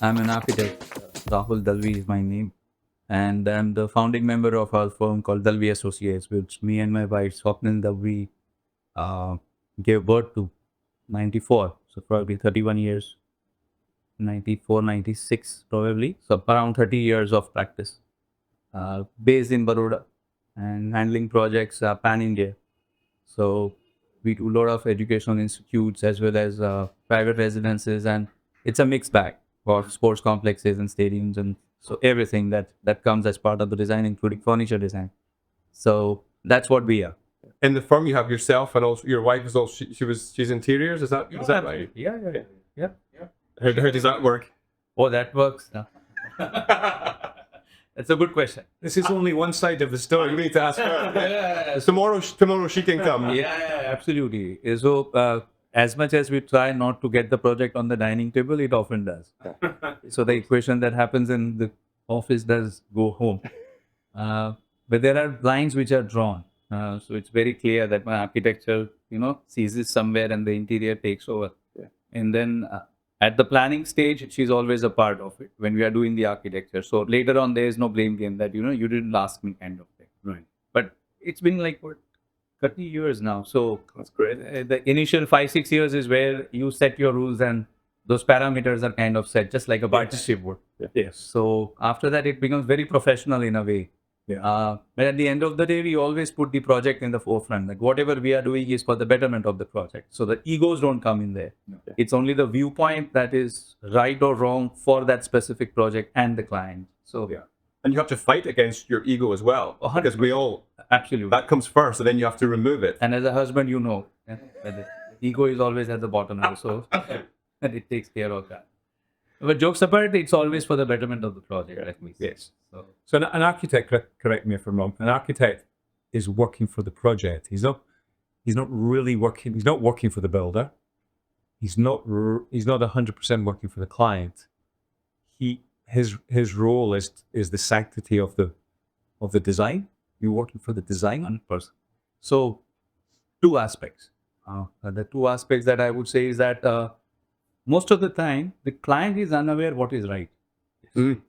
I'm an architect. Rahul Dalvi is my name. And I'm the founding member of our firm called Dalvi Associates, which me and my wife, Swapnil Dalvi, uh, gave birth to 94. So probably 31 years, 94, 96 probably. So around 30 years of practice. Based in Baroda and handling projects pan-India. So we do a lot of educational institutes as well as private residences, and it's a mixed bag for sports complexes and stadiums, and so everything that comes as part of the design, including furniture design. So that's what we are. In the firm, you have yourself and also your wife is also she's interiors. Is that right? Yeah. How does that work? Oh, that works. That's a good question. This is only one side of the story. We need to ask her. Yeah. Tomorrow she can come. Yeah, absolutely. So, as much as we try not to get the project on the dining table, it often does. So the equation that happens in the office does go home. But there are lines which are drawn. So it's very clear that my architecture, seizes somewhere and the interior takes over. Yeah. And then at the planning stage, she's always a part of it when we are doing the architecture. So later on, there is no blame game that, you didn't ask me kind of thing. Right. But it's been like, what, 30 years now. So That's great. the initial 5-6 years is where you set your rules and those parameters are kind of set, just like a partnership would. Yeah. Yes. So after that, it becomes very professional in a way. Yeah. But at the end of the day, we always put the project in the forefront. Like whatever we are doing is for the betterment of the project. So the egos don't come in there. No. Yeah. It's only the viewpoint that is right or wrong for that specific project and the client. So Yeah. And you have to fight against your ego as well. 100%. Because we all absolutely. that comes first and then you have to remove it. And as a husband, that the ego is always at the bottom also. And it takes care of that. But jokes apart, it's always for the betterment of the project, let me say. Yes. So, So an architect, correct me if I'm wrong, an architect is working for the project. He's not really working, he's not working for the builder. He's not 100% working for the client. His role is the sanctity of the design. You're working for the design. 100%. So, two aspects. The two aspects that I would say is that most of the time, the client is unaware what is right. Mm.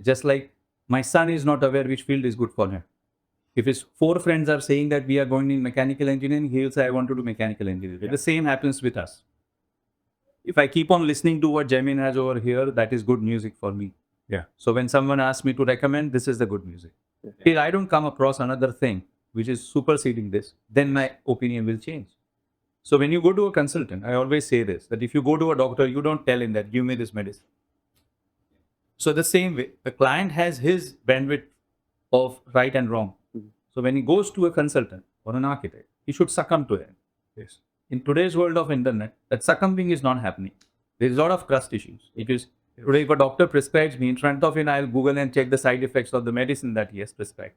Just like my son is not aware which field is good for him. If his 4 friends are saying that we are going in mechanical engineering, he will say, I want to do mechanical engineering. Yeah. The same happens with us. If I keep on listening to what Jamin has over here, that is good music for me. Yeah. So when someone asks me to recommend, this is the good music. Yeah. If I don't come across another thing which is superseding this, then my opinion will change. So when you go to a consultant, I always say this, that if you go to a doctor, you don't tell him that, give me this medicine. So the same way, the client has his bandwidth of right and wrong. Mhm. So when he goes to a consultant or an architect, he should succumb to it. Yes. In today's world of internet, that succumbing is not happening. There is a lot of trust issues. Because today if a doctor prescribes me in front of him, I'll Google and check the side effects of the medicine that he has prescribed.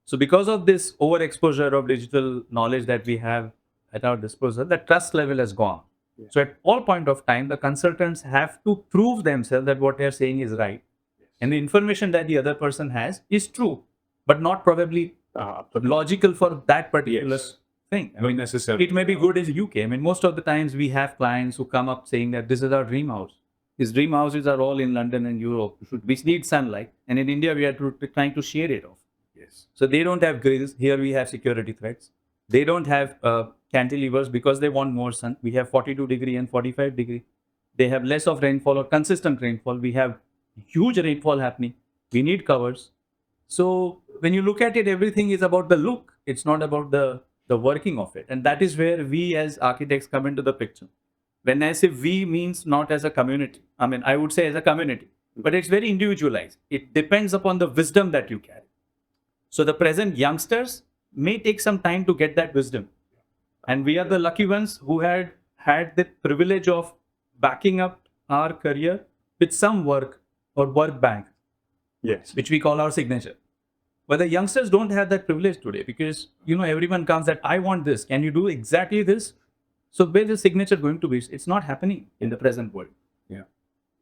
So because of this overexposure of digital knowledge that we have at our disposal, the trust level has gone. Yeah. So at all point of time, the consultants have to prove themselves that what they're saying is right. Yes. And the information that the other person has is true, but not probably logical for that particular Yes. thing. Not necessarily. It may be good in the UK. I mean, most of the times we have clients who come up saying that this is our dream house. His dream houses are all in London and Europe, which need sunlight. And in India, we are trying to shade it off. Yes. So they don't have grills. Here we have security threats. They don't have cantilevers because they want more sun. We have 42 degree and 45 degree. They have less of rainfall or consistent rainfall. We have huge rainfall happening. We need covers. So when you look at it, everything is about the look. It's not about the working of it. And that is where we as architects come into the picture. When I say we, means not as a community. I mean, I would say as a community, but it's very individualized. It depends upon the wisdom that you carry. So the present youngsters may take some time to get that wisdom. And we are the lucky ones who had the privilege of backing up our career with some work or work bank, Yes. which we call our signature. But the youngsters don't have that privilege today because, everyone comes that I want this. Can you do exactly this? So where's the signature going to be? It's not happening in the present world. Yeah.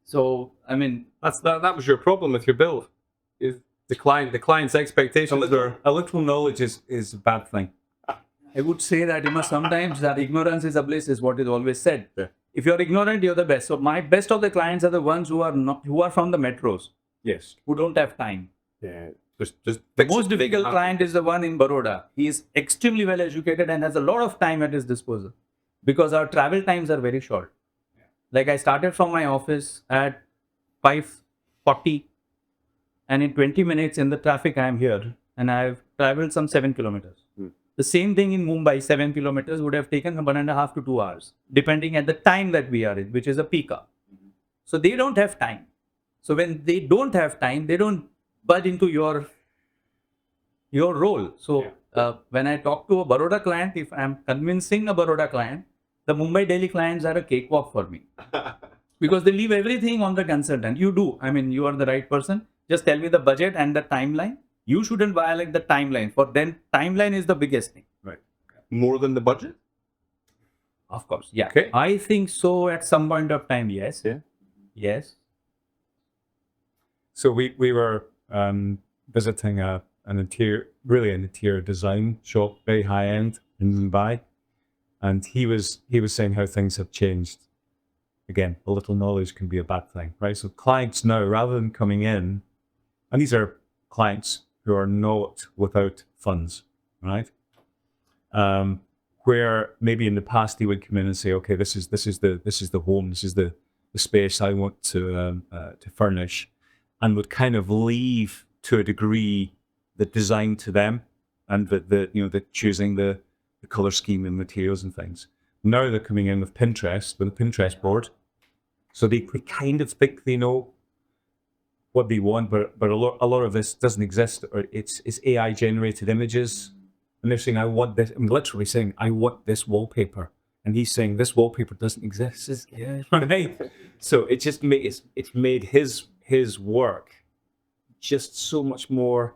So, I mean, That was your problem with your build. Is the client's expectations are A little knowledge is a bad thing. I would say that, sometimes that ignorance is a bliss is what is always said. Yeah. If you're ignorant, you're the best. So my best of the clients are the ones who are from the metros, Yes. who don't have time. Yeah. Just The most difficult client is the one in Baroda. He is extremely well educated and has a lot of time at his disposal because our travel times are very short. Like I started from my office at 5:40 and in 20 minutes in the traffic I am here and I've traveled some 7 kilometers. The same thing in Mumbai, 7 kilometers would have taken 1.5 to 2 hours, depending at the time that we are in, which is a peak hour. So they don't have time. So when they don't have time, they don't budge into your role. So when I talk to a Baroda client, if I'm convincing a Baroda client, the Mumbai Delhi clients are a cakewalk for me because they leave everything on the consultant. You do. I mean, you are the right person. Just tell me the budget and the timeline. You shouldn't violate the timeline. For them, timeline is the biggest thing. Right. More than the budget? Of course. Yeah. Okay. I think so at some point of time, yes. Yeah. Yes. So we were visiting an interior design shop, very high end in Mumbai, and he was saying how things have changed. Again, a little knowledge can be a bad thing, right? So clients now, rather than coming in, and these are clients who are not without funds, right? Where maybe in the past he would come in and say, okay, this is the home, this is the space I want to furnish, and would kind of leave to a degree the design to them, and the choosing the color scheme and materials and things. Now they're coming in with a Pinterest board, so they kind of think they know what they want, but a lot of this doesn't exist, or it's AI generated images, and they're saying, I want this. I'm literally saying, I want this wallpaper, and he's saying this wallpaper doesn't exist. Yeah, right. So it just it's made his work just so much more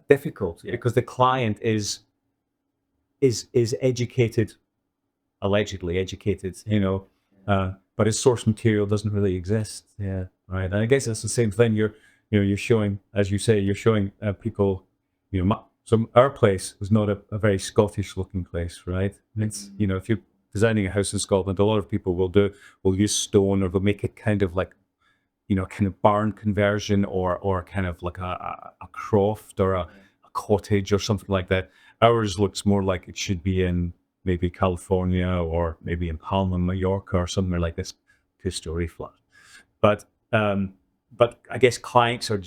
difficult because the client is educated, allegedly educated, but his source material doesn't really exist. Yeah, right. And I guess that's the same thing. You're showing, as you say, you're showing people. So our place was not a very Scottish looking place, right? It's if you're designing a house in Scotland, a lot of people will use stone, or they'll make it kind of like kind of barn conversion, or kind of like a croft or a cottage or something like that. Ours looks more like it should be in maybe California or maybe in Palma, Mallorca or somewhere like this, 2-story flat. But I guess clients are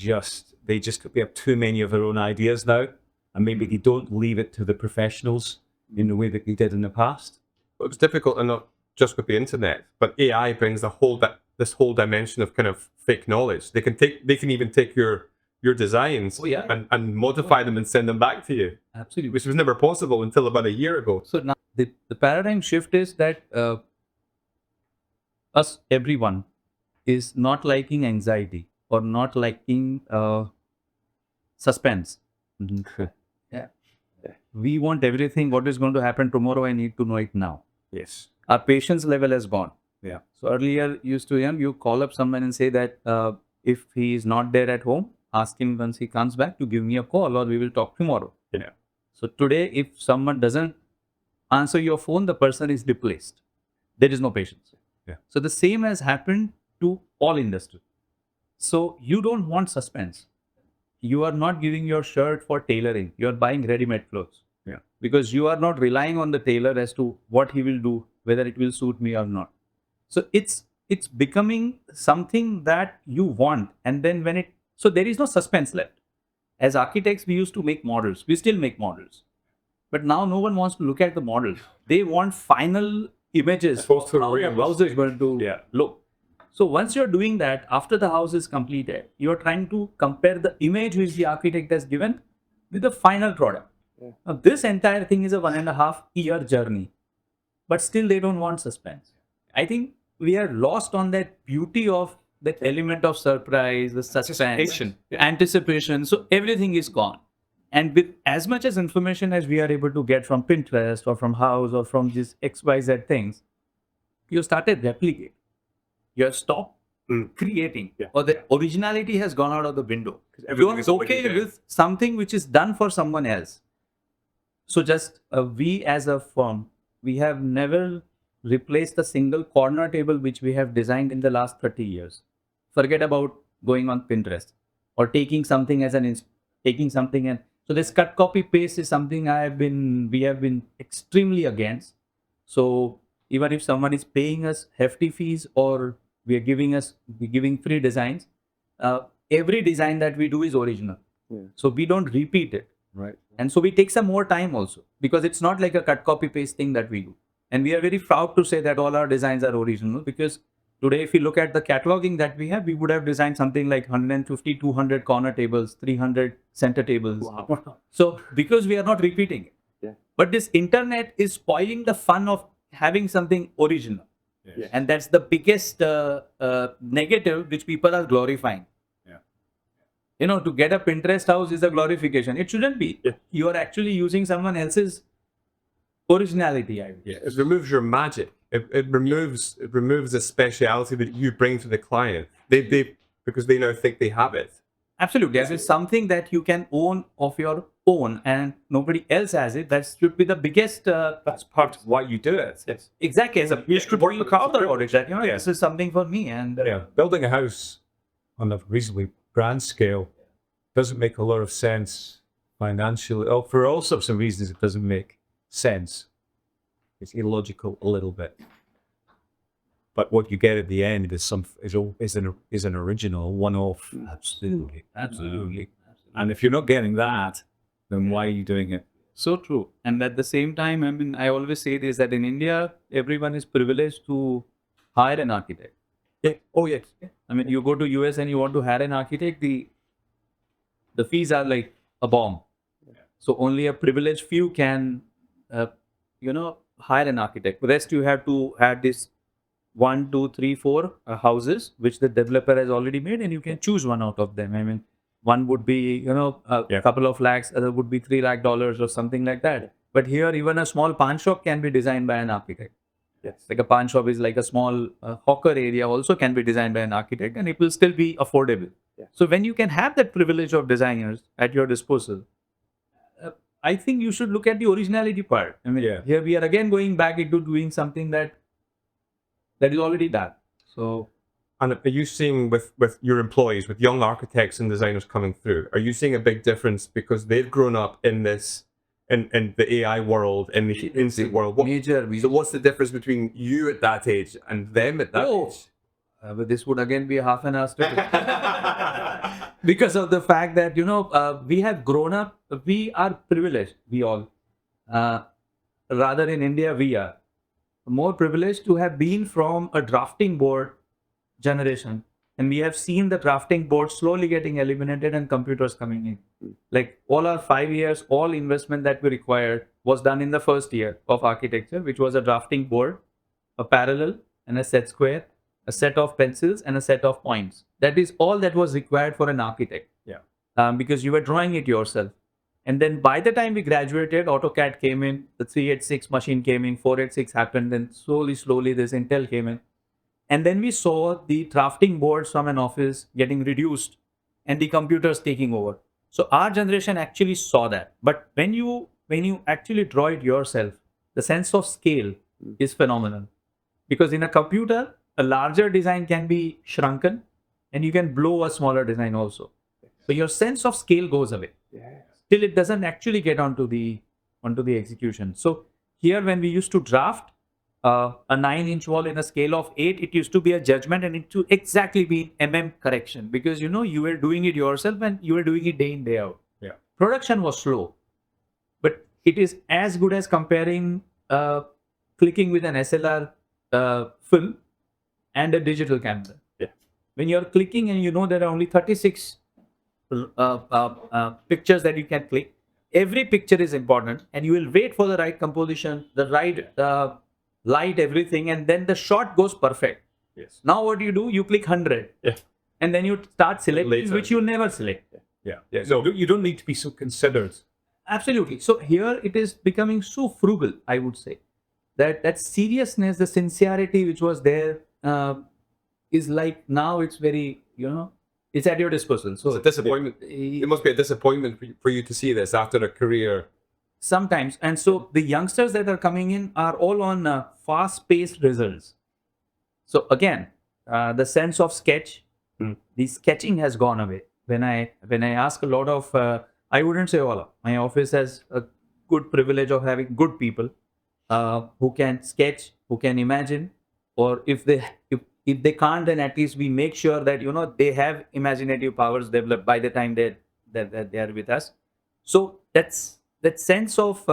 they have too many of their own ideas now, and maybe they don't leave it to the professionals in the way that they did in the past. Well, it was difficult, and not just with the internet, but AI brings this whole dimension of kind of fake knowledge. They can even take your designs and modify them and send them back to you. Absolutely. Which was never possible until about a year ago. So now the paradigm shift is that everyone is not liking anxiety or not liking suspense. Yeah. We want everything. What is going to happen tomorrow? I need to know it now. Yes. Our patience level has gone. Yeah. So earlier you call up someone and say that if he is not there at home, ask him once he comes back to give me a call, or we will talk tomorrow. Yeah. So today, if someone doesn't answer your phone, the person is replaced. There is no patience. Yeah. So the same has happened to all industry. So you don't want suspense. You are not giving your shirt for tailoring. You are buying ready-made clothes. Yeah. Because you are not relying on the tailor as to what he will do, whether it will suit me or not. So it's becoming something that you want, and then so there is no suspense left. As architects, we used to make models. We still make models. But now no one wants to look at the models. They want final images of how the house is going to look. So once you're doing that, after the house is completed, you're trying to compare the image which the architect has given with the final product. Yeah. Now, this entire thing is a 1.5 year journey. But still they don't want suspense. I think we are lost on that beauty of that element of surprise, the suspense, anticipation. So everything is gone. And with as much as information as we are able to get from Pinterest or from house or from these XYZ things, you started replicating. You have stopped creating. Yeah. Or the originality has gone out of the window. You're okay with something which is done for someone else. So just we as a firm, we have never replace the single corner table which we have designed in the last 30 years. Forget about going on Pinterest or taking something as taking something, and so this cut copy paste is something we have been extremely against. So even if someone is paying us hefty fees or we're giving free designs, every design that we do is original. So we don't repeat it. Right. And so we take some more time also, because it's not like a cut copy paste thing that we do. And we are very proud to say that all our designs are original, because today, if you look at the cataloging that we have, we would have designed something like 150, 200 corner tables, 300 center tables. Wow. So because we are not repeating it. Yeah. But this internet is spoiling the fun of having something original. Yeah. And that's the biggest negative which people are glorifying. You know, to get a Pinterest house is a glorification. It shouldn't be. Yeah. You are actually using someone else's originality, I would say. It removes your magic. It removes the speciality that you bring to the client. Because they now think they have it. Absolutely. As it's something that you can own of your own and nobody else has it. That should be the biggest. That's part of why you do it. Yes. Exactly. As a you should work look out about it. That, you know, Yeah. this is something for me. And Yeah, building a house on a reasonably grand scale doesn't make a lot of sense financially. Oh, for all sorts of reasons, it doesn't make sense. It's illogical a little bit. But what you get at the end is an original one-off. Absolutely. And if you're not getting that, then why are you doing it? so true. And at the same time, I mean, I always say this, that in India, everyone is privileged to hire an architect. Yeah. Oh, yes. I mean, you go to US and you want to hire an architect, the fees are like a bomb. So only a privileged few can, hire an architect. The rest you have to have this 1, 2, 3, 4 houses which the developer has already made, and you can choose one out of them. I mean, one would be a couple of lakhs, other would be $3 lakh or something like that. But here, even a small pawn shop can be designed by an architect. Yes. Like a pawn shop is like a small hawker area, also can be designed by an architect, and it will still be affordable. Yeah. So when you can have that privilege of designers at your disposal, I think you should look at the originality part. I mean, Yeah. here we are again going back into doing something that is already done. So And are you seeing with your employees, with young architects and designers coming through, are you seeing a big difference because they've grown up in this, in the AI world, in the instant world? So what's the difference between you at that age and them at that age? But this would again be a half an hour story. Because of the fact that, we have grown up, we are privileged, we all. Rather in India, we are more privileged to have been from a drafting board generation. And we have seen the drafting board slowly getting eliminated and computers coming in. Like all our 5 years, all investment that we required was done in the first year of architecture, which was a drafting board, a parallel, and a set square, a set of pencils, and a set of points. That is all that was required for an architect. Yeah. Because you were drawing it yourself. And then by the time we graduated, AutoCAD came in, the 386 machine came in, 486 happened, then slowly this Intel came in. And then we saw the drafting boards from an office getting reduced and the computers taking over. So our generation actually saw that. But when you actually draw it yourself, the sense of scale is phenomenal. Because in a computer, a larger design can be shrunken and you can blow a smaller design also. So your sense of scale goes away. Till it doesn't actually get onto the execution. So here when we used to draft a 9-inch wall in a scale of 8, it used to be a judgment and it to exactly be correction, because you were doing it yourself and you were doing it day in, day out. Yeah. Production was slow, but it is as good as comparing clicking with an SLR film and a digital camera. Yeah. When you're clicking and there are only 36 pictures that you can click, every picture is important, and you will wait for the right composition, the right light, everything, and then the shot goes perfect. Yes. Now what do? You click 100. Yeah. And then you start selecting, Later. which you never select. Yeah. So you don't need to be so considered. Absolutely. So here it is becoming so frugal, I would say, that seriousness, the sincerity which was there is like now it's very, it's at your disposal. So It's a disappointment. It must be a disappointment for you to see this after a career. sometimes. And so the youngsters that are coming in are all on fast-paced results. So again, the sense of sketch, the sketching has gone away. When I ask a lot of, I wouldn't say all. My office has a good privilege of having good people who can sketch, who can imagine, or if they can't, then at least we make sure that they have imaginative powers developed by the time they are with us. So that's that sense of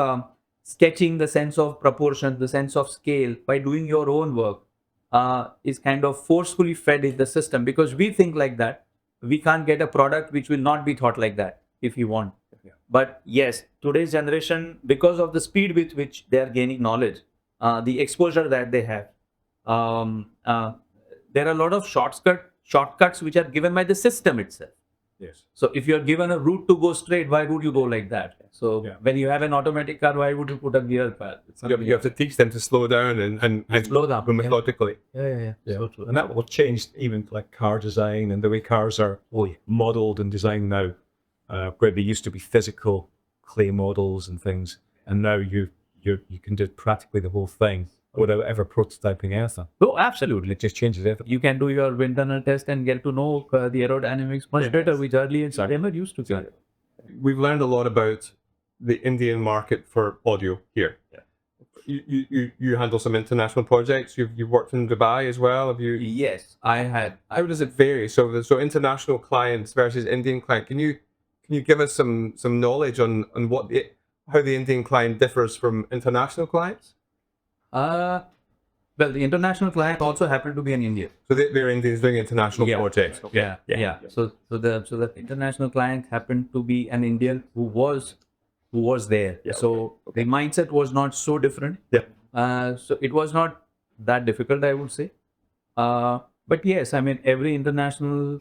sketching, the sense of proportion, the sense of scale by doing your own work is kind of forcefully fed in the system, because we think like that. We can't get a product which will not be thought like that if you want. But yes, today's generation, because of the speed with which they are gaining knowledge, the exposure that they have, there are a lot of shortcuts which are given by the system itself. Yes. So if you are given a route to go straight, why would you go like that? So when you have an automatic car, why would you put a gear pad? You have to teach them to slow down and slow down methodically. Yeah. So true. And that will change even like car design and the way cars are modeled and designed now, where they used to be physical clay models and things, and now you can do practically the whole thing without ever prototyping anything. Oh, absolutely. It just changes everything. You can do your wind tunnel test and get to know the aerodynamics much better, which earlier never used to do. We've learned a lot about the Indian market for audio here. You handle some international projects. You've worked in Dubai as well. Have you? Yes, I had. How does it vary? So international clients versus Indian client. Can you give us some knowledge on how the Indian client differs from international clients? Well, the international client also happened to be in India. So they're Indians doing international projects. Yeah. So the international client happened to be an Indian who was there. So the mindset was not so different. So it was not that difficult, I would say. But yes, I mean, every international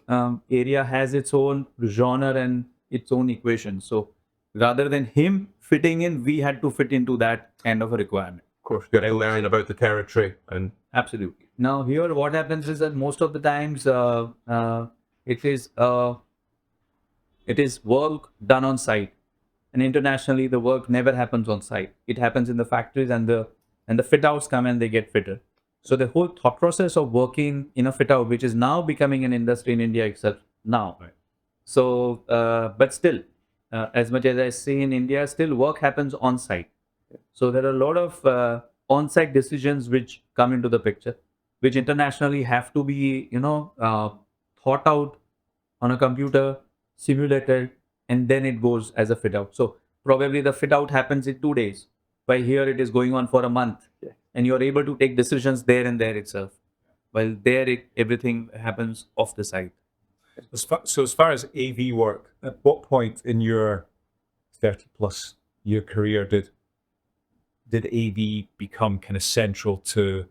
area has its own genre and its own equation. So rather than him fitting in, we had to fit into that kind of a requirement. Of course, you got to learn about the territory and absolutely. Now here, what happens is that most of the times it is work done on site, and internationally the work never happens on site. It happens in the factories, and the fit outs come and they get fitted. So the whole thought process of working in a fit out, which is now becoming an industry in India itself now. Right. So, but still, as much as I see in India, still work happens on site. So there are a lot of on-site decisions which come into the picture, which internationally have to be, thought out on a computer, simulated, and then it goes as a fit out. So probably the fit out happens in 2 days. By here, it is going on for a month, and you are able to take decisions there and there itself. While there, everything happens off the site. So as far as AV work, at what point in your 30+ year career did AV become kind of central to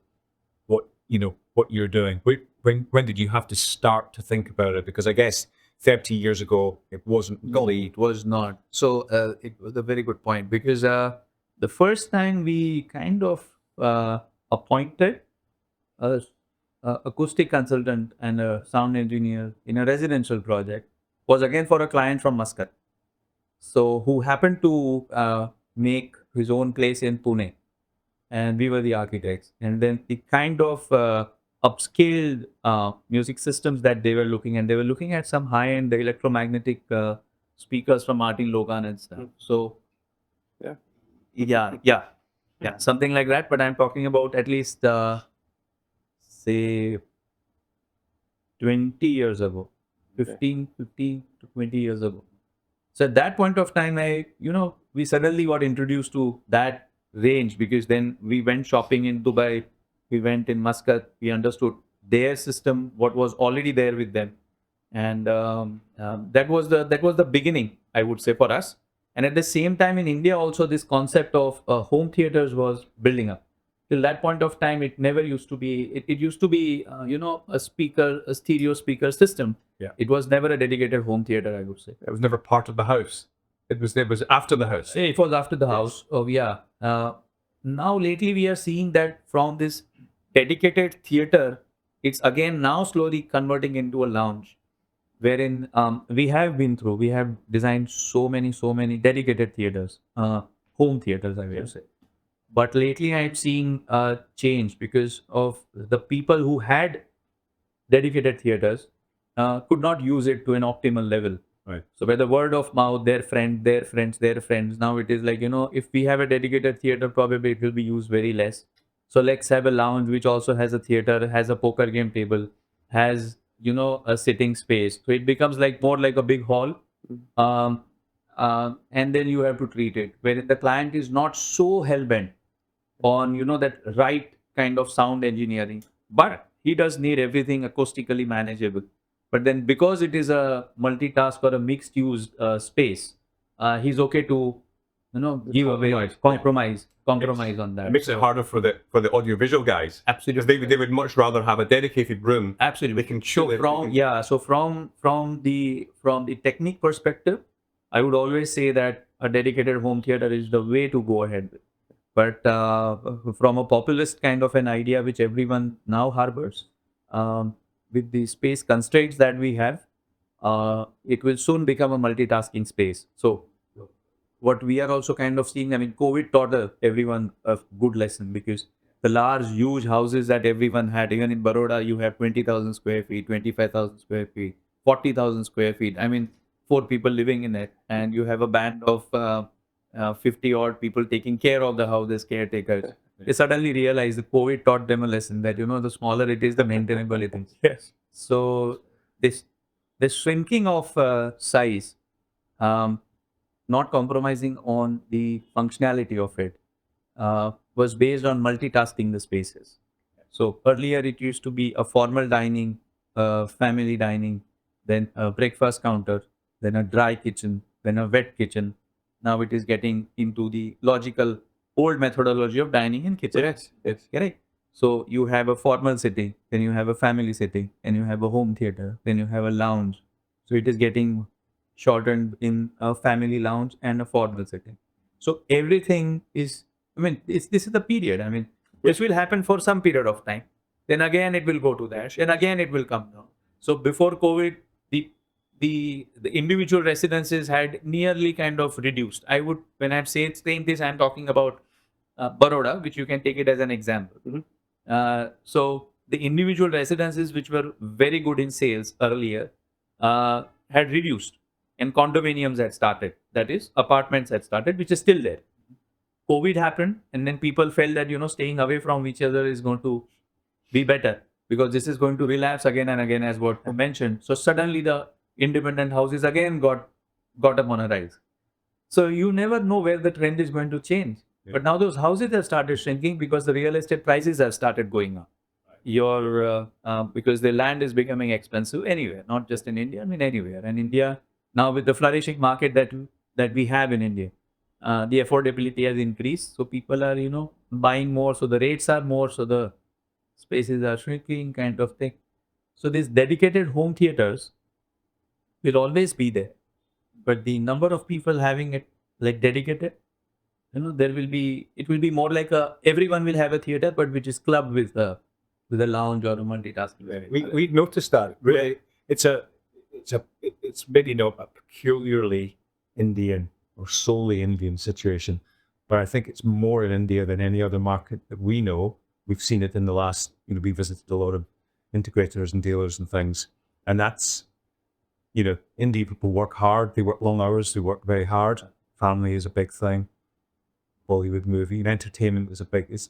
what you're doing? When did you have to start to think about it? Because I guess 30 years ago it wasn't. Golly, it was not. So it was a very good point, because the first time we kind of appointed a acoustic consultant and a sound engineer in a residential project was again for a client from Muscat. So who happened to make his own place in Pune, and we were the architects. And then the kind of upscaled music systems that they were looking at, they were looking at some high-end electromagnetic speakers from Martin Logan and stuff. So yeah, something like that. But I'm talking about at least say 20 years ago, 15 to 20 years ago. So at that point of time, we suddenly got introduced to that range, because then we went shopping in Dubai, we went in Muscat, we understood their system, what was already there with them, and that was the beginning, I would say, for us. And at the same time, in India also, this concept of home theaters was building up. Till that point of time, it never used to be. It used to be, a stereo speaker system. Yeah. It was never a dedicated home theater, I would say. it was never part of the house. It was after the house. It was after the house. Oh yeah. Now lately we are seeing that from this dedicated theater, it's again now slowly converting into a lounge, wherein we have designed so many dedicated theaters, home theaters, I will say. But lately I'm seeing a change because of the people who had dedicated theaters could not use it to an optimal level. Right. So by the word of mouth, their friend, their friends, their friends. Now it is like, if we have a dedicated theater, probably it will be used very less. So let's have a lounge which also has a theater, has a poker game table, has, a sitting space. So it becomes like more like a big hall. Um, and then you have to treat it. Wherein the client is not so hell-bent on, that right kind of sound engineering. But he does need everything acoustically manageable. But then because it is a multitask or a mixed use space, he's okay to, give away, compromise on It that. makes it harder for the audiovisual guys. Absolutely. Because they would much rather have a dedicated room. Absolutely. They can chill it. So from the technique perspective, I would always say that a dedicated home theater is the way to go ahead with. But from a populist kind of an idea, which everyone now harbors, with the space constraints that we have, it will soon become a multitasking space. So what we are also kind of seeing, I mean, COVID taught everyone a good lesson because the large, huge houses that everyone had, even in Baroda, you have 20,000 square feet, 25,000 square feet, 40,000 square feet. I mean, 4 people living in it, and you have a band of 50 odd people taking care of the house as caretakers. They suddenly realized the COVID taught them a lesson that, the smaller it is, the maintainable it is. Yes. So this shrinking of size, um, not compromising on the functionality of it, was based on multitasking the spaces. So earlier it used to be a formal dining, family dining, then a breakfast counter, then a dry kitchen, then a wet kitchen. Now it is getting into the logical old methodology of dining in kitchen. Yes. Correct. So you have a formal sitting, then you have a family sitting, then you have a home theater, then you have a lounge. So it is getting shortened in a family lounge and a formal setting. So everything is, I mean, this is the period. I mean, this will happen for some period of time. Then again, it will go to that. Then again, it will come down. So before COVID, the individual residences had nearly kind of reduced. I would, when I'm saying this, I'm talking about Baroda, which you can take it as an example. So the individual residences, which were very good in sales earlier, had reduced, and condominiums had started. That is, apartments had started, which is still there. COVID happened, and then people felt that staying away from each other is going to be better because this is going to relapse again and again, as what I mentioned. So suddenly the independent houses again got up on a rise. So you never know where the trend is going to change. Yeah. But now those houses have started shrinking because the real estate prices have started going up. Because the land is becoming expensive anywhere, not just in India, I mean anywhere. And India now, with the flourishing market that we have in India, the affordability has increased. So people are buying more. So the rates are more. So the spaces are shrinking, kind of thing. So these dedicated home theaters will always be there, but the number of people having it like dedicated, it will be more like everyone will have a theater, but which is clubbed with a lounge or a multitasking area. We noticed that. Really, it's maybe not a peculiarly Indian or solely Indian situation, but I think it's more in India than any other market that we know. We've seen it in the last, we visited a lot of integrators and dealers and things, and that's, Indian people work hard, they work long hours, they work very hard. Family is a big thing. Bollywood movie and entertainment is a big, is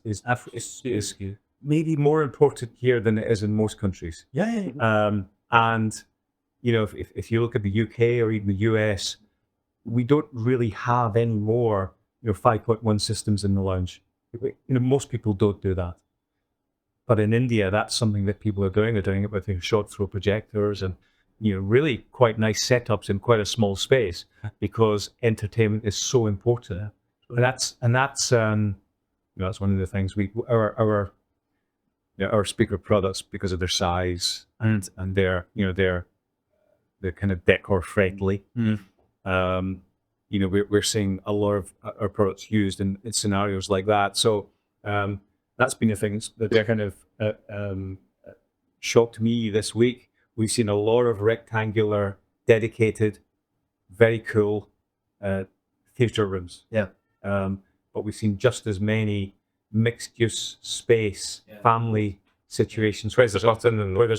maybe more important here than it is in most countries. Yeah. And if you look at the UK or even the US, we don't really have any more 5.1 systems in the lounge. Most people don't do that. But in India, that's something that people are doing. They're doing it with short throw projectors and really quite nice setups in quite a small space because entertainment is so important. And that's one of the things our speaker products, because of their size and their kind of decor friendly. We're seeing a lot of our products used in scenarios like that. So that's been the things that they're kind of shocked me this week. We've seen a lot of rectangular, dedicated, very cool theater rooms. Yeah. but we've seen just as many mixed-use space, family situations where there's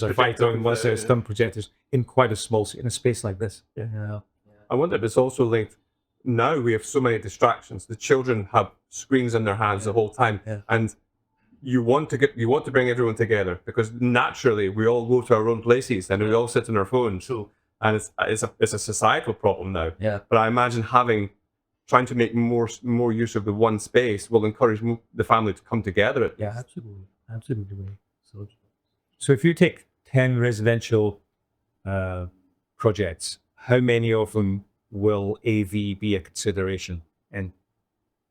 a fighter and there's some projectors in quite a small, in a space like this. Yeah. I wonder if it's also linked. Now we have so many distractions. The children have screens in their hands the whole time, and you want to bring everyone together because naturally we all go to our own places and we all sit on our phones. And it's a societal problem now. Yeah. But I imagine trying to make more use of the one space will encourage the family to come together. Yeah, absolutely. So if you take 10 residential projects, how many of them will AV be a consideration? And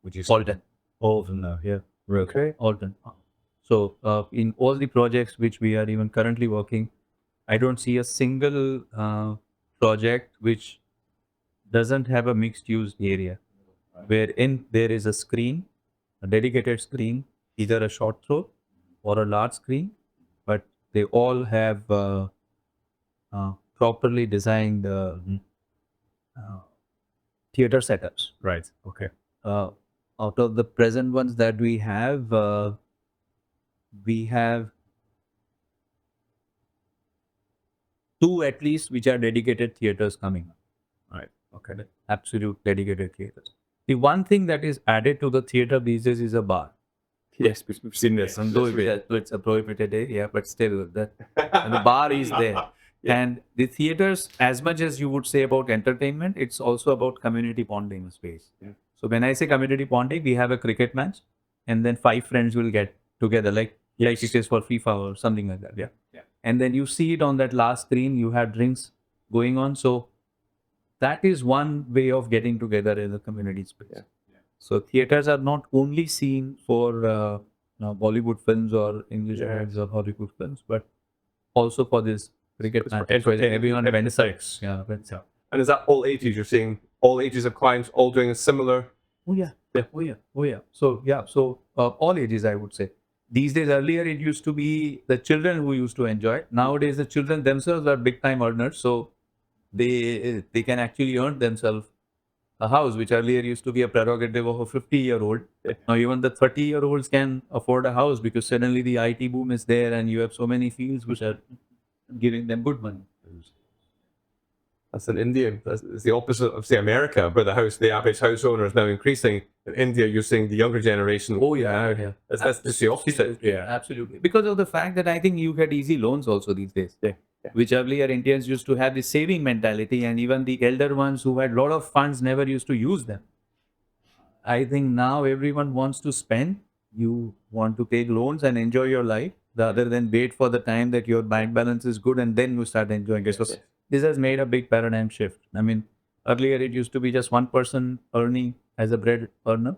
would you say? All done. All of them now, yeah. Really? Okay. All done. So in all the projects which we are even currently working, I don't see a single project which doesn't have a mixed use area, wherein there is a screen, a dedicated screen, either a short throw or a large screen, but they all have properly designed theater setups. Right, okay. Out of the present ones that we have 2 at least which are dedicated theaters coming up. Right, okay. Absolute dedicated theaters. The one thing that is added to the theater these days is a bar. Yes, we've seen this. Though it's a prohibited area, but still and the bar is there. And the theaters, as much as you would say about entertainment, it's also about community bonding space. So when I say community bonding, we have a cricket match, and then 5 friends will get together, like it is for FIFA or something like that. Yeah. And then you see it on that last screen. You have drinks going on. So that is one way of getting together in the community space. So theaters are not only seen for Bollywood films or English ads or Hollywood films, but also for this cricket match. Everyone went six. Yeah, went six. And is that all ages? You're seeing all ages of clients all doing a similar. Oh yeah. So all ages, I would say. These days, earlier it used to be the children who used to enjoy it. Nowadays, the children themselves are big time earners, so they can actually earn themselves a house, which earlier used to be a prerogative of a 50-year-old. Now even the 30-year-olds can afford a house because suddenly the IT boom is there and you have so many fields which are giving them good money. That's in India. It's the opposite of, say, America, where the average house owner is now increasing. In India, you're seeing the younger generation. Oh yeah. That's just the opposite. Yeah, absolutely. Because of the fact that I think you get easy loans also these days. Which earlier Indians used to have the saving mentality, and even the elder ones who had a lot of funds never used to use them. I think now everyone wants to spend. You want to take loans and enjoy your life rather than wait for the time that your bank balance is good and then you start enjoying it. So this has made a big paradigm shift. I mean, earlier it used to be just one person earning as a bread earner.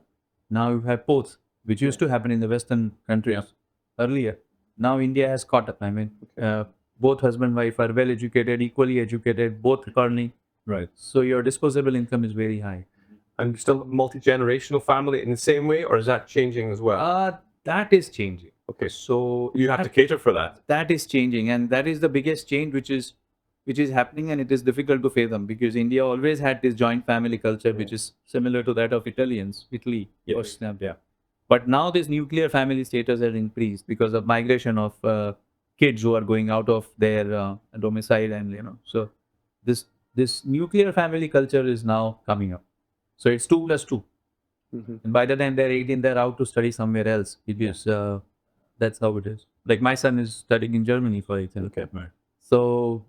Now you have both, which used to happen in the Western countries earlier. Now India has caught up. I mean, both husband and wife are well educated, equally educated, both earning. Right. So your disposable income is very high. And still a multi-generational family in the same way, or is that changing as well? That is changing. Okay, so you have to cater for that. That is changing, and that is the biggest change which is happening, and it is difficult to fathom because India always had this joint family culture, which is similar to that of Italy. Yes. But now this nuclear family status has increased because of migration of kids who are going out of their domicile, and so this nuclear family culture is now coming up. So it's 2 plus 2. And by the time they're 18, they're out to study somewhere else. Because that's how it is. Like my son is studying in Germany, for example. Okay, right. So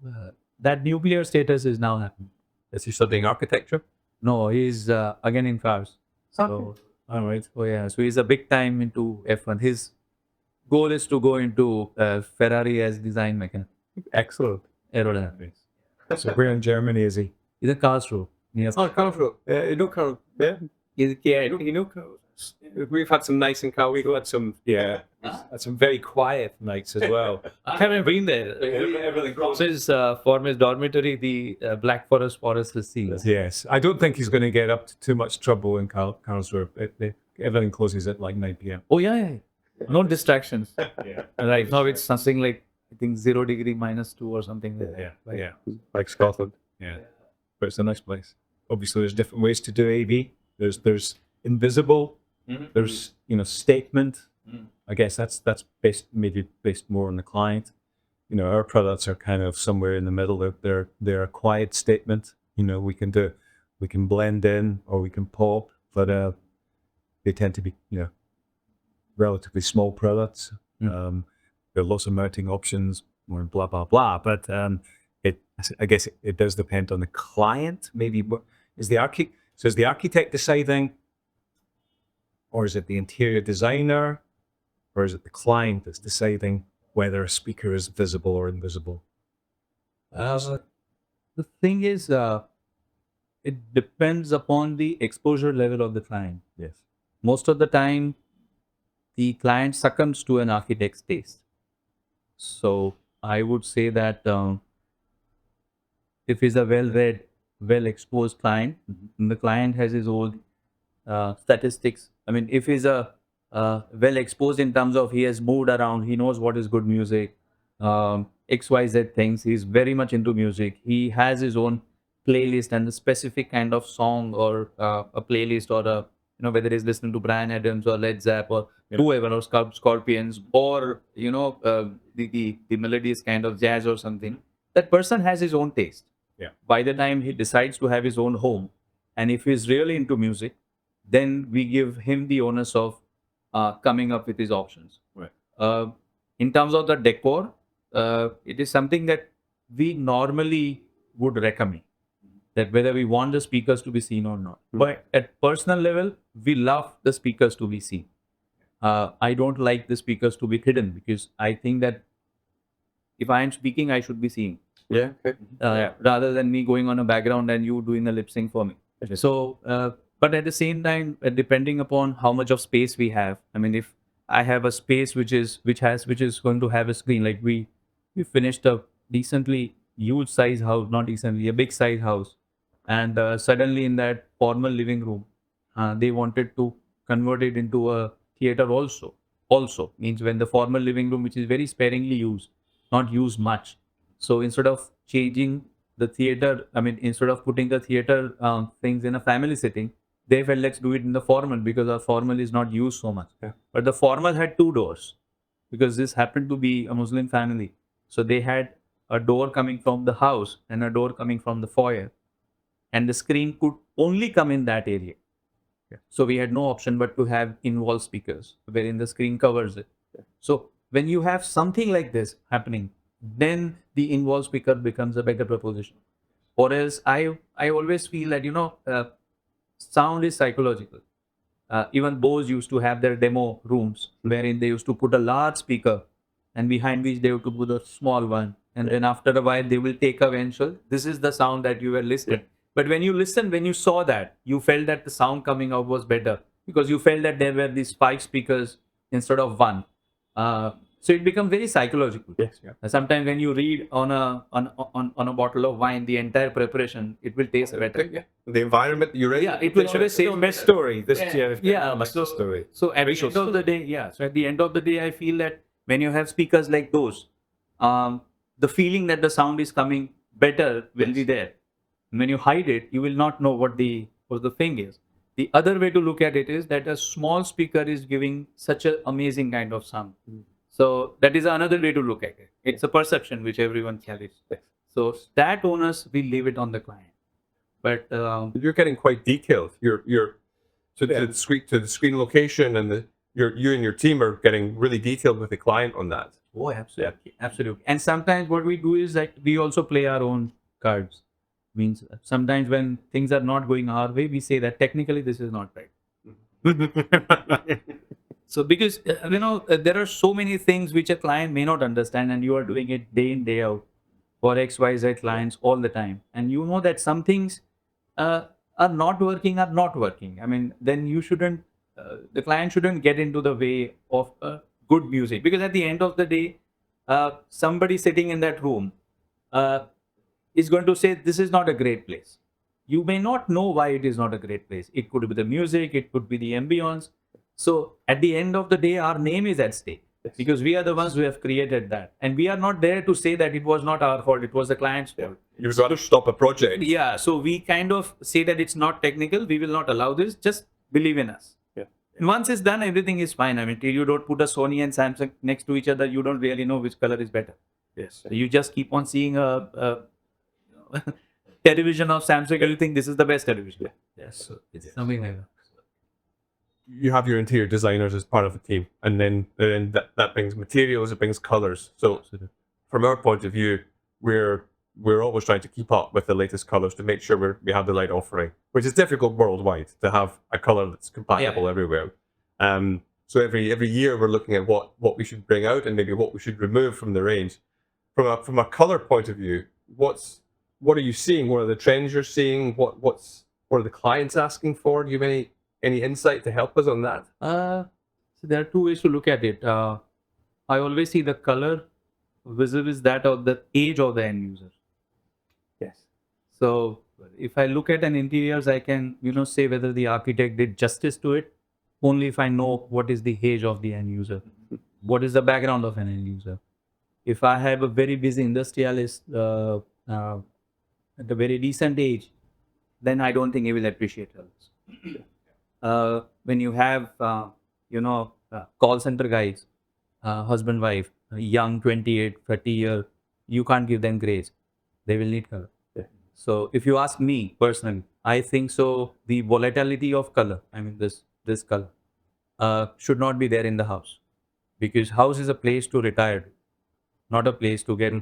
that nuclear status is now happening. Is he studying architecture? No, he's again in cars. So, all right. Oh yeah, so he's a big time into F1. His goal is to go into Ferrari as design mechanic. Excellent. Aerodynamics. So where in Germany is he? He's in Karlsruhe. Yes. Oh, Carl. You know Carl. Yeah. You know Carl. We've had some nice in Carl. We've had some. Yeah. Had some very quiet nights as well. I haven't been there. Everything goes. For his dormitory, the Black Forest is seen. Yes. I don't think he's going to get up to too much trouble in Karlsruhe. Everything closes at like 9 p.m. Oh yeah. No distractions. Yeah. Right now it's something like I think 0 degree -2 or something. Yeah. Like Scotland. Yeah. But it's a nice place. Obviously, there's different ways to do AV. There's invisible There's statement. I guess that's maybe based more on the client. Our products are kind of somewhere in the middle. They're a quiet statement. We can blend in or we can pop, but they tend to be relatively small products. There are lots of mounting options, more blah blah blah. But I guess it does depend on the client. Maybe is the architect deciding, or is it the interior designer, or is it the client that's deciding whether a speaker is visible or invisible? The thing is, it depends upon the exposure level of the client. Yes. Most of the time, the client succumbs to an architect's taste. So I would say that if he's a well-read, well-exposed client, and the client has his own statistics. I mean, if he's a well-exposed in terms of he has moved around, he knows what is good music, XYZ things. He's very much into music. He has his own playlist and a specific kind of song or a playlist or a whether he's listening to Bryan Adams or Led Zepp or whoever or Scorpions or the melodious kind of jazz or something. That person has his own taste. Yeah. By the time he decides to have his own home, and if he's really into music, then we give him the onus of coming up with his options. Right. In terms of the decor, it is something that we normally would recommend, that whether we want the speakers to be seen or not. But at personal level, we love the speakers to be seen. I don't like the speakers to be hidden because I think that if I am speaking, I should be seeing. Yeah. Okay. Rather than me going on a background and you doing a lip sync for me. So, but at the same time, depending upon how much of space we have, I mean, if I have a space which is going to have a screen, like we finished a decently huge size house, not decently, a big size house, and suddenly in that formal living room, they wanted to convert it into a theater also. Also means when the formal living room, which is very sparingly used, not used much. So instead of changing the theater, I mean, instead of putting the theater things in a family setting, they felt let's do it in the formal because our formal is not used so much. Yeah. But the formal had two doors because this happened to be a Muslim family. So they had a door coming from the house and a door coming from the foyer. And the screen could only come in that area. Yeah. So we had no option but to have in-wall speakers wherein the screen covers it. Yeah. So when you have something like this happening, then the in-wall speaker becomes a better proposition. Or else I always feel that, sound is psychological. Even Bose used to have their demo rooms wherein they used to put a large speaker and behind which they would put a small one. And then after a while, they will take away and show, this is the sound that you were listening. Yeah. But when you saw that, you felt that the sound coming out was better because you felt that there were these 5 speakers instead of 1. So it becomes very psychological. Yes. Yeah. Sometimes when you read on a bottle of wine, the entire preparation, it will taste better. Yeah. The environment you're in. Yeah, it will always say best story. This story. So at the end of the day, So at the end of the day, I feel that when you have speakers like those, the feeling that the sound is coming better will be there. When you hide it, you will not know what the thing is. The other way to look at it is that a small speaker is giving such an amazing kind of sound. So that is another way to look at it. It's a perception which everyone carries. So that onus, we leave it on the client. But You're getting quite detailed. You're to the screen location and you and your team are getting really detailed with the client on that. oh, absolutely. And sometimes what we do is that we also play our own cards. Means sometimes when things are not going our way, we say that technically this is not right. So because there are so many things which a client may not understand, and you are doing it day in day out for XYZ clients all the time, and you know that some things are not working. I mean, then you shouldn't. The client shouldn't get into the way of good music, because at the end of the day, somebody sitting in that room is going to say this is not a great place. You may not know why it is not a great place. It could be the music, it could be the ambience. So at the end of the day, our name is at stake because we are the ones who have created that. And we are not there to say that it was not our fault, it was the client's fault. You've got to stop a project. Yeah, so we kind of say that it's not technical, we will not allow this, just believe in us. Yeah. And once it's done, everything is fine. I mean, till you don't put a Sony and Samsung next to each other, you don't really know which color is better. Yes. So you just keep on seeing a television of Samsung and you think this is the best television. Yes, so it's something like that. You have your interior designers as part of the team, and then that brings materials, it brings colors. So from our point of view, we're always trying to keep up with the latest colors to make sure we have the right offering, which is difficult worldwide to have a color that's compatible everywhere. So every year we're looking at what we should bring out and maybe what we should remove from the range. From a color point of view, what are you seeing? What are the trends you're seeing? What are the clients asking for? Do you have any insight to help us on that? So there are two ways to look at it. I always see the color vis-a-vis that of the age of the end user. Yes. So if I look at an interiors, I can say whether the architect did justice to it only if I know what is the age of the end user, what is the background of an end user. If I have a very busy industrialist at a very decent age, then I don't think he will appreciate colors. When you have call center guys, husband wife, young 28 30 year, you can't give them grays, they will need color. So if you ask me personally, I think so the volatility of color, I mean this color should not be there in the house, because house is a place to retire to, not a place to get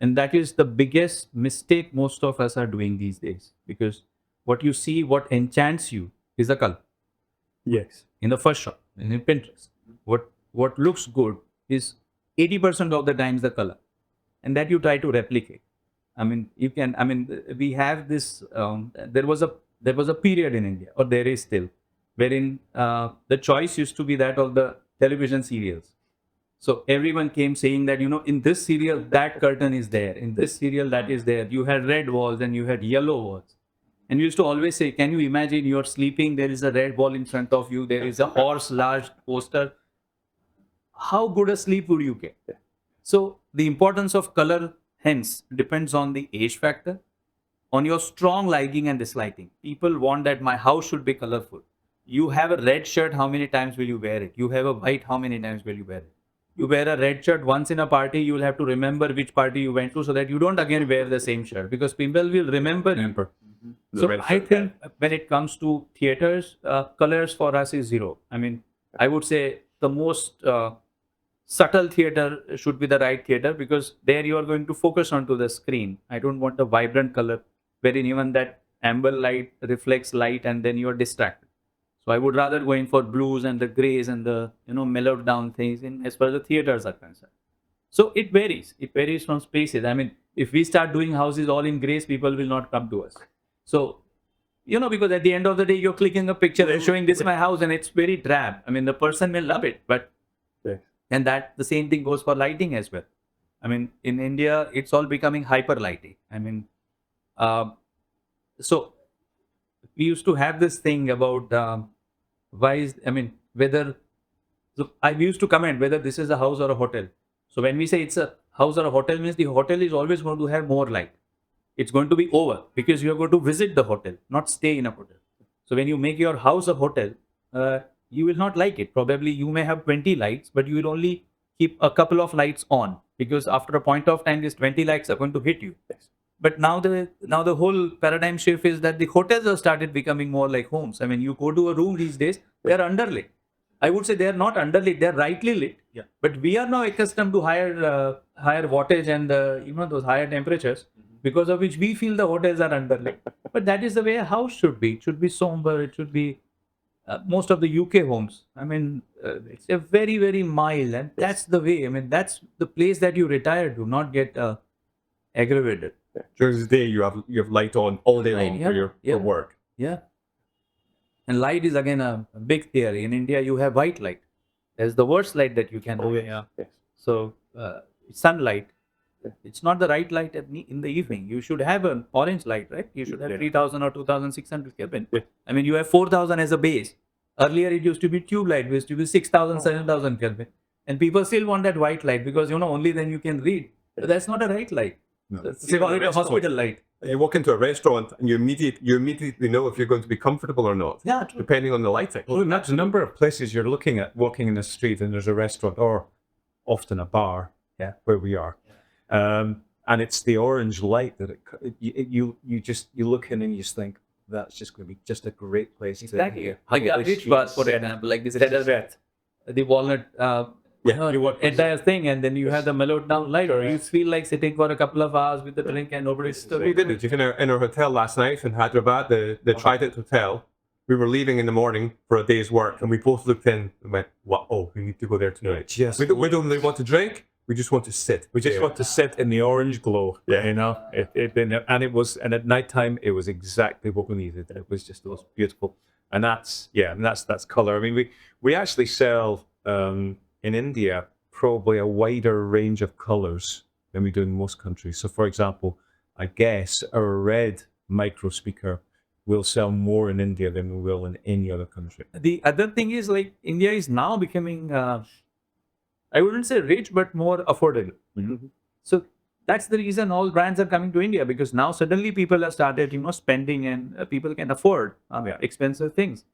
and that is the biggest mistake most of us are doing these days, because what you see, what enchants you is the color. Yes. In the first shot, in Pinterest, what looks good is 80% of the times the color, and that you try to replicate. I mean, you can. I mean, we have this. There was a period in India, or there is still, wherein the choice used to be that of the television serials. So everyone came saying that in this serial that curtain is there, in this serial that is there. You had red walls and you had yellow walls. And we used to always say, can you imagine you're sleeping, there is a red wall in front of you, there is a horse, large poster. How good a sleep would you get? So the importance of color, hence, depends on the age factor, on your strong liking and disliking. People want that my house should be colorful. You have a red shirt, how many times will you wear it? You have a white, how many times will you wear it? You wear a red shirt once in a party, you will have to remember which party you went to so that you don't again wear the same shirt, because people will remember. So I think when it comes to theaters, colors for us is zero. I mean, I would say the most subtle theater should be the right theater, because there you are going to focus onto the screen. I don't want a vibrant color wherein even that amber light reflects light and then you are distracted. So I would rather go in for blues and the grays and the mellowed down things as far as the theaters are concerned. So it varies. It varies from spaces. I mean, if we start doing houses all in grays, people will not come to us. So, because at the end of the day, you're clicking a picture and showing this is my house and it's very drab. I mean, the person may love it, but and that the same thing goes for lighting as well. I mean, in India, it's all becoming hyper lighting. I mean, so we used to have this thing about whether. So I used to comment whether this is a house or a hotel. So when we say it's a house or a hotel, means the hotel is always going to have more light. It's going to be over because you are going to visit the hotel, not stay in a hotel. So when you make your house a hotel, you will not like it. Probably you may have 20 lights, but you will only keep a couple of lights on, because after a point of time, these 20 lights are going to hit you. Yes. But now the whole paradigm shift is that the hotels have started becoming more like homes. I mean, you go to a room these days, they are underlit. I would say they are not underlit; they are rightly lit. Yeah. But we are now accustomed to higher wattage and those higher temperatures, because of which we feel the hotels are underlit. But that is the way a house should be. It should be somber. It should be most of the UK homes. I mean, it's a very, very mild, and that's the way. I mean, that's the place that you retire to, not get aggravated. During the day, you have light on all day long for work. Yeah. And light is again a big theory. In India, you have white light. That's the worst light that you can have. Yes. So sunlight, it's not the right light in the evening. You should have an orange light, right? You should have 3000 or 2600 Kelvin. Yeah. I mean, you have 4000 as a base. Earlier, it used to be tube light. It used to be 6000, 7000 Kelvin. And people still want that white light because, only then you can read. But that's not a right light. No. It's a hospital light. You walk into a restaurant and you immediately know if you're going to be comfortable or not. Yeah, true. Depending on the lighting. Well, there's a number of places you're looking at walking in the street, and there's a restaurant or often a bar. Yeah, where we are, and it's the orange light that you look in and you just think that's just going to be just a great place. Exactly. Like a rich bars, for example, like this red, the walnut, entire thing, and then you have the mellowed down light, or you feel like sitting for a couple of hours with the drink and nobody's disturbing. We did it in our hotel last night in Hyderabad, the Trident Hotel. We were leaving in the morning for a day's work, and we both looked in and went, "What? Oh, we need to go there tonight." Yes. We don't really want to drink. We just want to sit. We just want to sit in the orange glow. Yeah. You know, and at nighttime it was exactly what we needed. It was just beautiful, and that's color. I mean, we actually sell in India probably a wider range of colors than we do in most countries. So, for example, I guess our red micro speaker will sell more in India than we will in any other country. The other thing is, like, India is now becoming, I wouldn't say rich, but more affordable. Mm-hmm. So that's the reason all brands are coming to India, because now suddenly people have started, spending, and people can afford expensive things.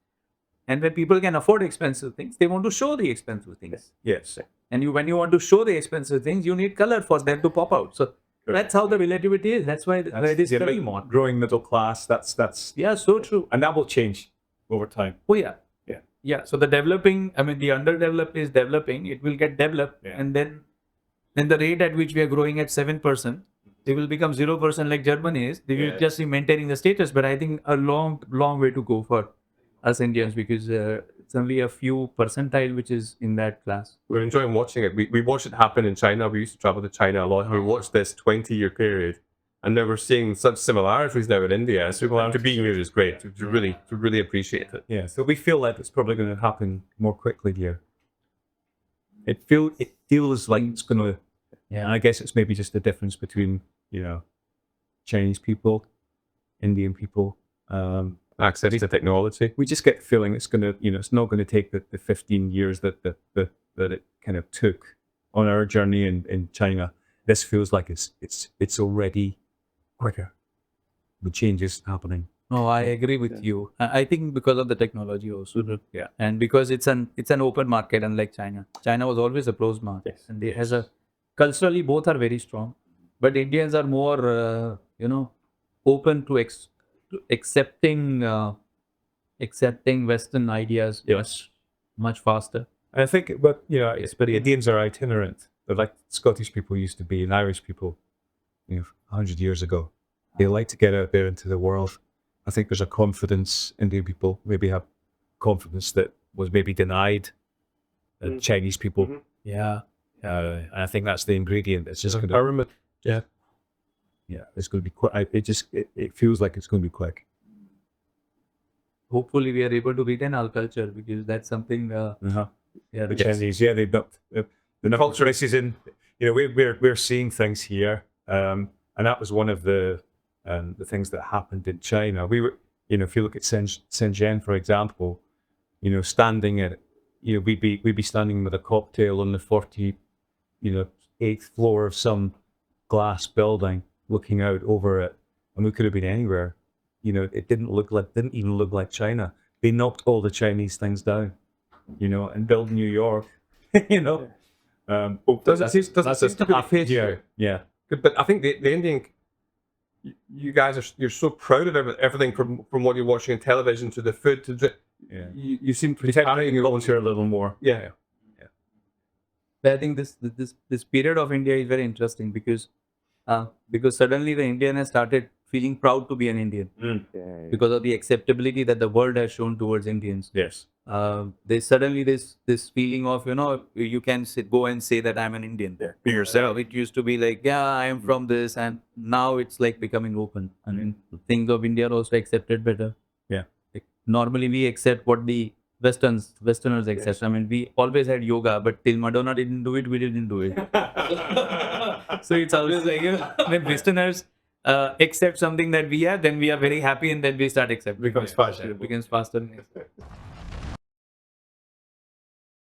And when people can afford expensive things, they want to show the expensive things. Yes. And when you want to show the expensive things, you need color for them to pop out. So that's how the relativity is. That's why it is very modern. Growing middle class. That's so true. and that will change over time. Oh yeah. Yeah. So the underdeveloped is developing. It will get developed, and then the rate at which we are growing at 7%, they will become 0% like Germany is. They will just be maintaining the status. But I think a long way to go for us Indians, because it's only a few percentile which is in that class. We're enjoying watching it. We watched it happen in China. We used to travel to China a lot. We watched this 20-year period, and now we're seeing such similarities now in India. So to be here is great. To really appreciate it. Yeah. So we feel like it's probably going to happen more quickly here. It feels like it's going to. Yeah. And I guess it's maybe just the difference between Chinese people, Indian people. Access to technology. We just get the feeling it's going to, it's not going to take the 15 years that it kind of took on our journey in China. This feels like it's already quicker. The change is happening. No, I agree with you. I think because of the technology also. Yeah. And because it's an open market, unlike China. China was always a closed market. Yes. And culturally both are very strong. But Indians are more, open to accepting Western ideas much faster. I think, but Indians are itinerant. They're like Scottish people used to be and Irish people, 100 years ago. They like to get out there into the world. I think there's a confidence. Indian people maybe have confidence that was maybe denied Chinese people. Mm-hmm. Yeah. And I think that's the ingredient. It's just going to. I remember. Yeah. Yeah, it's going to be quick. It feels like it's going to be quick. Hopefully, we are able to retain our culture, because that's something. The Chinese, they've got the culture races in. We're seeing things here, and that was one of the things that happened in China. We were, if you look at Shenzhen, for example, standing at, we'd be standing with a cocktail on the 48th floor of some glass building, looking out over it, and we could have been anywhere. It didn't even look like China. They knocked all the Chinese things down, and built New York. Does it seem to happen here? Yeah. But I think the Indian, you guys you're so proud of everything from what you're watching on television to the food to the. Yeah. You seem to be Protecting your culture a little more. Yeah. But I think this period of India is very interesting, because suddenly the Indian has started feeling proud to be an Indian because of the acceptability that the world has shown towards Indians. Yes. There's suddenly this feeling of, you can go and say that I'm an Indian. Be yourself. It used to be like, I am from this, and now it's like becoming open. I mean, things of India are also accepted better. Yeah. Like, normally we accept what the Westerners accept. Yes. I mean, we always had yoga, but till Madonna didn't do it, we didn't do it. So it's always like, when Westerners accept something that we have, then we are very happy, and then we start accepting. Becomes faster. It becomes faster.